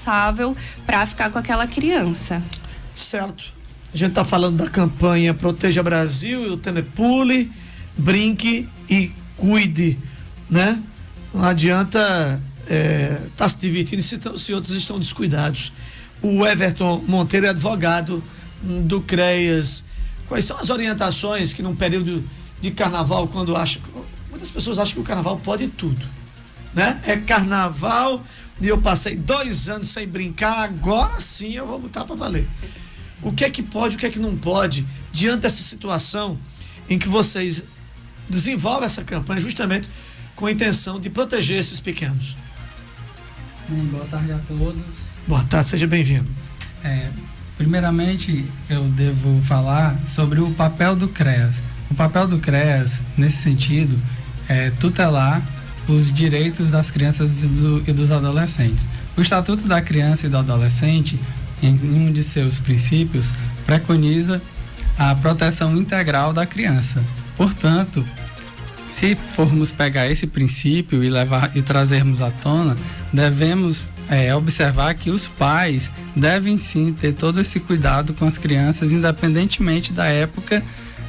responsável para ficar com aquela criança. Certo. A gente está falando da campanha Proteja Brasil e o tema é Pule, Brinque e Cuide, né? Não adianta tá se divertindo se outros estão descuidados. O Everton Monteiro é advogado do CREAS. Quais são as orientações que num período de carnaval, quando muitas pessoas acham que o carnaval pode tudo, né? É carnaval e eu passei 2 anos sem brincar, agora sim eu vou botar para valer. O que é que pode, o que é que não pode, diante dessa situação em que vocês desenvolvem essa campanha justamente com a intenção de proteger esses pequenos? Boa tarde a todos. Boa tarde, seja bem-vindo. Primeiramente, eu devo falar sobre o papel do CREAS. O papel do CREAS, nesse sentido, é tutelar os direitos das crianças e dos adolescentes. O Estatuto da Criança e do Adolescente, em um de seus princípios, preconiza a proteção integral da criança. Portanto, se formos pegar esse princípio e trazermos à tona, devemos observar que os pais devem sim ter todo esse cuidado com as crianças, independentemente da época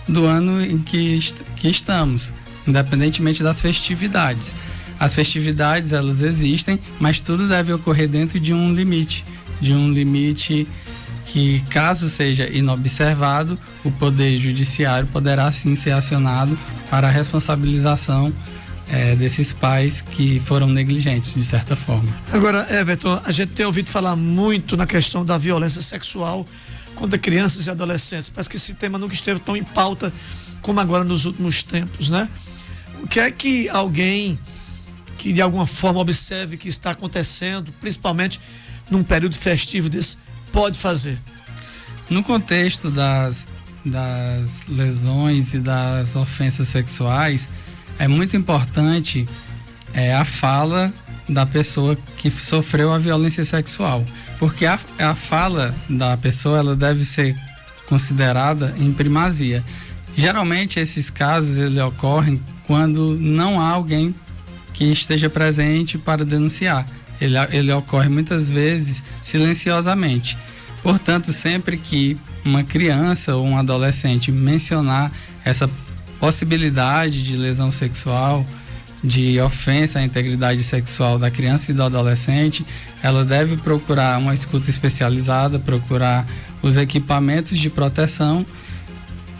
do ano em que estamos, independentemente das festividades. As festividades, elas existem, mas tudo deve ocorrer dentro de um limite que, caso seja inobservado, o Poder Judiciário poderá sim ser acionado para a responsabilização desses pais que foram negligentes, de certa forma. Agora, Everton, a gente tem ouvido falar muito na questão da violência sexual contra crianças e adolescentes. Parece que esse tema nunca esteve tão em pauta como agora nos últimos tempos, né? O que é que alguém que de alguma forma observe que está acontecendo, principalmente num período festivo desse, pode fazer? No contexto das lesões e das ofensas sexuais, é muito importante a fala da pessoa que sofreu a violência sexual, porque a fala da pessoa, ela deve ser considerada em primazia. Geralmente esses casos eles ocorrem quando não há alguém que esteja presente para denunciar. Ele ocorre muitas vezes silenciosamente. Portanto, sempre que uma criança ou um adolescente mencionar essa possibilidade de lesão sexual, de ofensa à integridade sexual da criança e do adolescente, ela deve procurar uma escuta especializada, procurar os equipamentos de proteção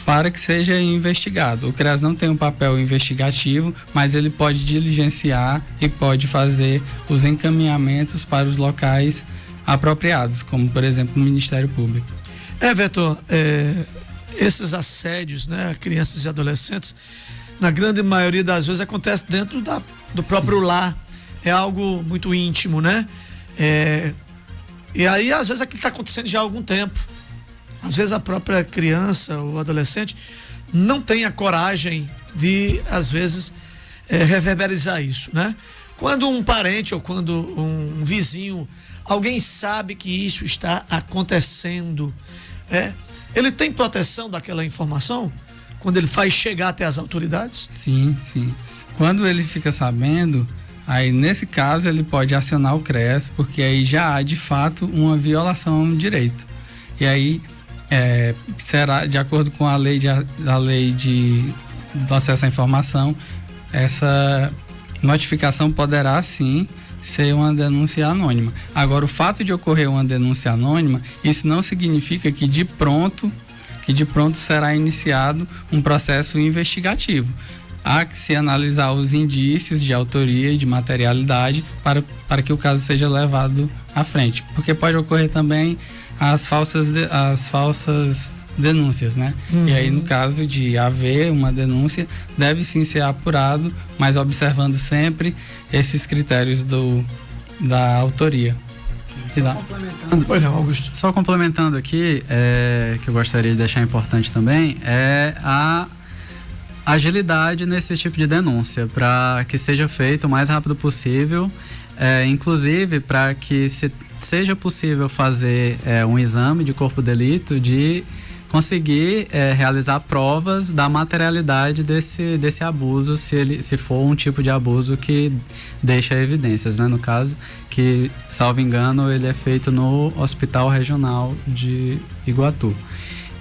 para que seja investigado. O CREAS não tem um papel investigativo, mas ele pode diligenciar e pode fazer os encaminhamentos para os locais apropriados, como, por exemplo, o Ministério Público. Everton, esses assédios, né, a crianças e adolescentes, na grande maioria das vezes acontece dentro do próprio lar. É algo muito íntimo, né? E aí, às vezes, aquilo está acontecendo já há algum tempo. Às vezes a própria criança ou adolescente não tem a coragem de, às vezes, reverberizar isso, né? Quando um parente ou quando um vizinho, alguém sabe que isso está acontecendo, ele tem proteção daquela informação quando ele faz chegar até as autoridades? Sim, sim. Quando ele fica sabendo, aí nesse caso ele pode acionar o CREAS, porque aí já há de fato uma violação a um direito. E aí será, de acordo com a lei do acesso à informação, essa notificação poderá sim ser uma denúncia anônima. Agora, o fato de ocorrer uma denúncia anônima, isso não significa que de pronto será iniciado um processo investigativo. Há que se analisar os indícios de autoria e de materialidade para que o caso seja levado à frente, porque pode ocorrer também as falsas denúncias, né? E aí, no caso de haver uma denúncia, deve sim ser apurado, mas observando sempre esses critérios da autoria. Só complementando aqui, que eu gostaria de deixar importante também, é a agilidade nesse tipo de denúncia, para que seja feito o mais rápido possível, inclusive para que seja possível fazer um exame de corpo de delito de conseguir realizar provas da materialidade desse abuso, se for um tipo de abuso que deixa evidências, né? No caso, que, salvo engano, ele é feito no Hospital Regional de Iguatu.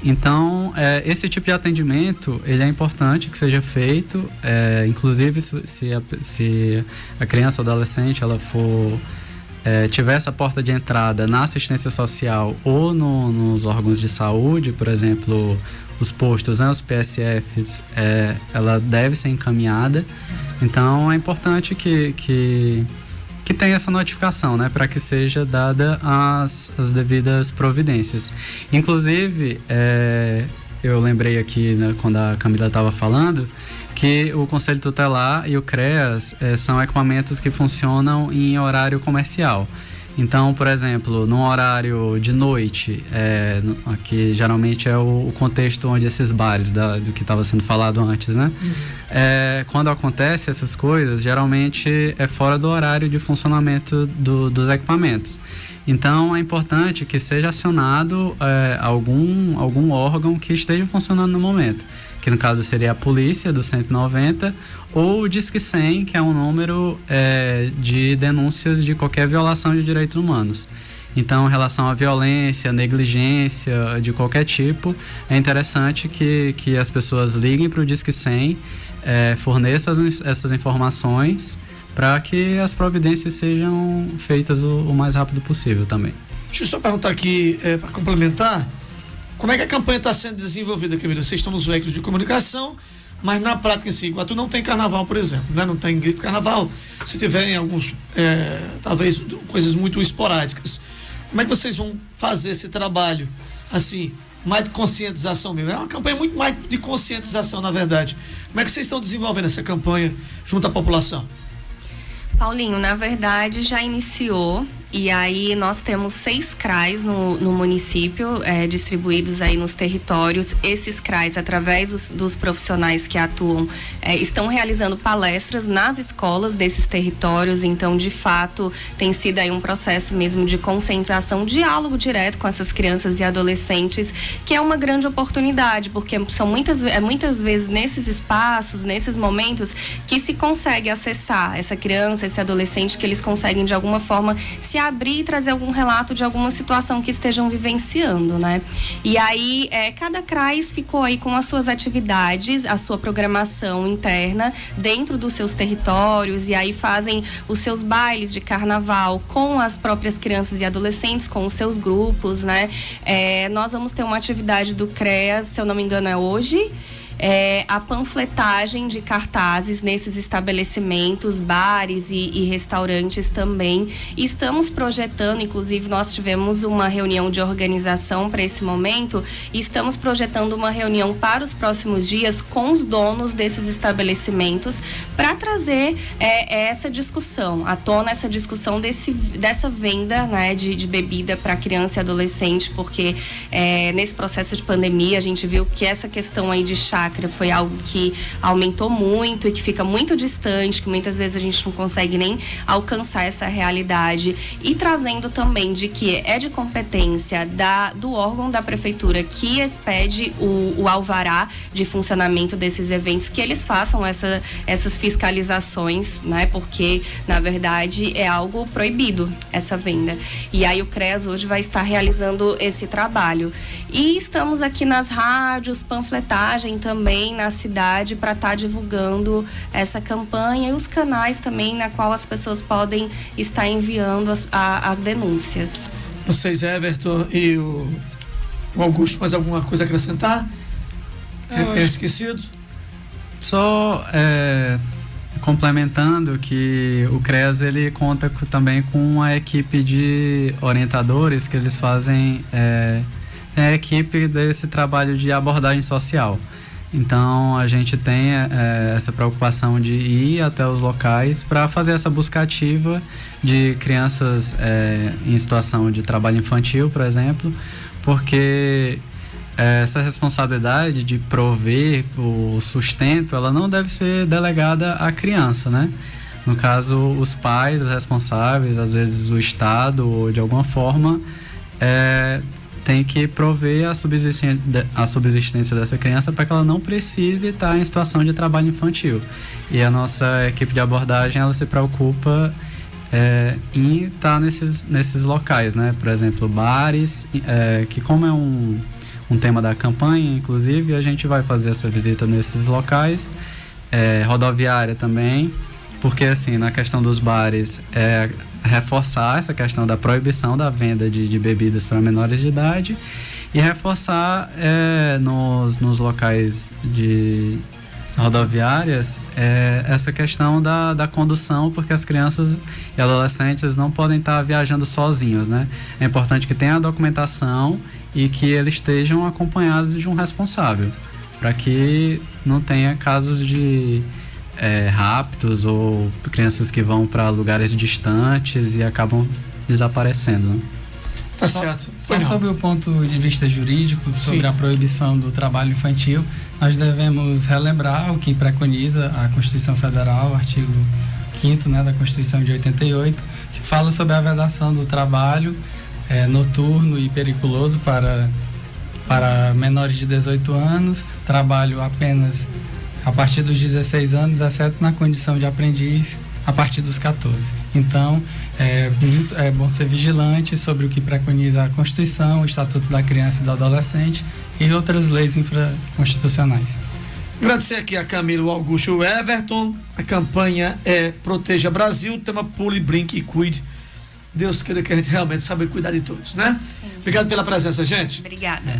Então, esse tipo de atendimento, ele é importante que seja feito, inclusive se a criança ou adolescente ela for tiver essa porta de entrada na assistência social ou nos órgãos de saúde, por exemplo, os postos, né, os PSFs, ela deve ser encaminhada. Então, é importante que tenha essa notificação, né, para que seja dada as devidas providências. Inclusive, eu lembrei aqui, né, quando a Camila estava falando, que o Conselho Tutelar e o CREAS são equipamentos que funcionam em horário comercial. Então, por exemplo, no horário de noite, que geralmente é o contexto onde esses bares, do que estava sendo falado antes, né? Quando acontece essas coisas, geralmente é fora do horário de funcionamento dos equipamentos. Então, é importante que seja acionado algum órgão que esteja funcionando no momento, que no caso seria a polícia do 190 ou o Disque 100, que é um número de denúncias de qualquer violação de direitos humanos. Então, em relação à violência, negligência de qualquer tipo, é interessante que as pessoas liguem para o Disque 100, forneçam essas informações para que as providências sejam feitas o mais rápido possível também. Deixa eu só perguntar aqui, para complementar, como é que a campanha está sendo desenvolvida, Camila? Vocês estão nos veículos de comunicação, mas na prática em si, Iguatu não tem carnaval, por exemplo, né? Não tem grito de carnaval, se tiverem alguns, talvez, coisas muito esporádicas. Como é que vocês vão fazer esse trabalho, assim, mais de conscientização mesmo? É uma campanha muito mais de conscientização, na verdade. Como é que vocês estão desenvolvendo essa campanha junto à população? Paulinho, na verdade já iniciou, e aí nós temos 6 CRAs no município, distribuídos aí nos territórios. Esses CRAs, através dos profissionais que atuam, estão realizando palestras nas escolas desses territórios. Então, de fato, tem sido aí um processo mesmo de conscientização, diálogo direto com essas crianças e adolescentes, que é uma grande oportunidade, porque são muitas vezes nesses espaços, nesses momentos, que se consegue acessar essa criança, esse adolescente, que eles conseguem de alguma forma se abrir e trazer algum relato de alguma situação que estejam vivenciando, né? E aí, cada CRAS ficou aí com as suas atividades, a sua programação interna dentro dos seus territórios, e aí fazem os seus bailes de carnaval com as próprias crianças e adolescentes, com os seus grupos, né? Nós vamos ter uma atividade do CREAS, se eu não me engano é hoje, a panfletagem de cartazes nesses estabelecimentos, bares e restaurantes também. E estamos projetando, inclusive nós tivemos uma reunião de organização para esse momento, e estamos projetando uma reunião para os próximos dias com os donos desses estabelecimentos para trazer essa discussão, à tona essa discussão dessa venda, né, de bebida para criança e adolescente, porque nesse processo de pandemia a gente viu que essa questão aí de chácara foi algo que aumentou muito e que fica muito distante, que muitas vezes a gente não consegue nem alcançar essa realidade, e trazendo também de que é de competência do órgão da prefeitura que expede o alvará de funcionamento desses eventos, que eles façam essas fiscalizações, né? Porque, na verdade, é algo proibido, essa venda. E aí o CREAS hoje vai estar realizando esse trabalho. E estamos aqui nas rádios, panfletagem também na cidade, para estar divulgando essa campanha, e os canais também na qual as pessoas podem estar enviando as denúncias. Vocês, Everton e o Augusto, mais alguma coisa a acrescentar? Esquecido? Só complementando que o CREAS ele conta também com uma equipe de orientadores que eles fazem a equipe desse trabalho de abordagem social. Então a gente tem essa preocupação de ir até os locais para fazer essa busca ativa de crianças em situação de trabalho infantil, por exemplo, porque essa responsabilidade de prover o sustento, ela não deve ser delegada à criança, né? No caso, os pais, os responsáveis, às vezes o Estado, ou de alguma forma, tem que prover a subsistência dessa criança para que ela não precise estar em situação de trabalho infantil. E a nossa equipe de abordagem, ela se preocupa em estar nesses locais, né? Por exemplo, bares, que como é um tema da campanha, inclusive, a gente vai fazer essa visita nesses locais, rodoviária também, porque assim, na questão dos bares, reforçar essa questão da proibição da venda de bebidas para menores de idade e reforçar nos locais de rodoviárias essa questão da condução, porque as crianças e adolescentes não podem estar viajando sozinhos, né? É importante que tenha a documentação e que eles estejam acompanhados de um responsável, para que não tenha casos de raptos ou crianças que vão para lugares distantes e acabam desaparecendo, né? Tá certo. Só sobre o ponto de vista jurídico, sobre a proibição do trabalho infantil, nós devemos relembrar o que preconiza a Constituição Federal, artigo 5º, né, da Constituição de 88, que fala sobre a vedação do trabalho noturno e periculoso para menores de 18 anos, trabalho apenas a partir dos 16 anos, exceto na condição de aprendiz a partir dos 14. Então, é bom ser vigilante sobre o que preconiza a Constituição, o Estatuto da Criança e do Adolescente e outras leis infraconstitucionais. Agradecer aqui a Camilo Augusto e o Everton. A campanha é Proteja Brasil, o tema Pule, Brinque e Cuide. Deus queira que a gente realmente saiba cuidar de todos, né? Sim. Obrigado pela presença, gente. Obrigada.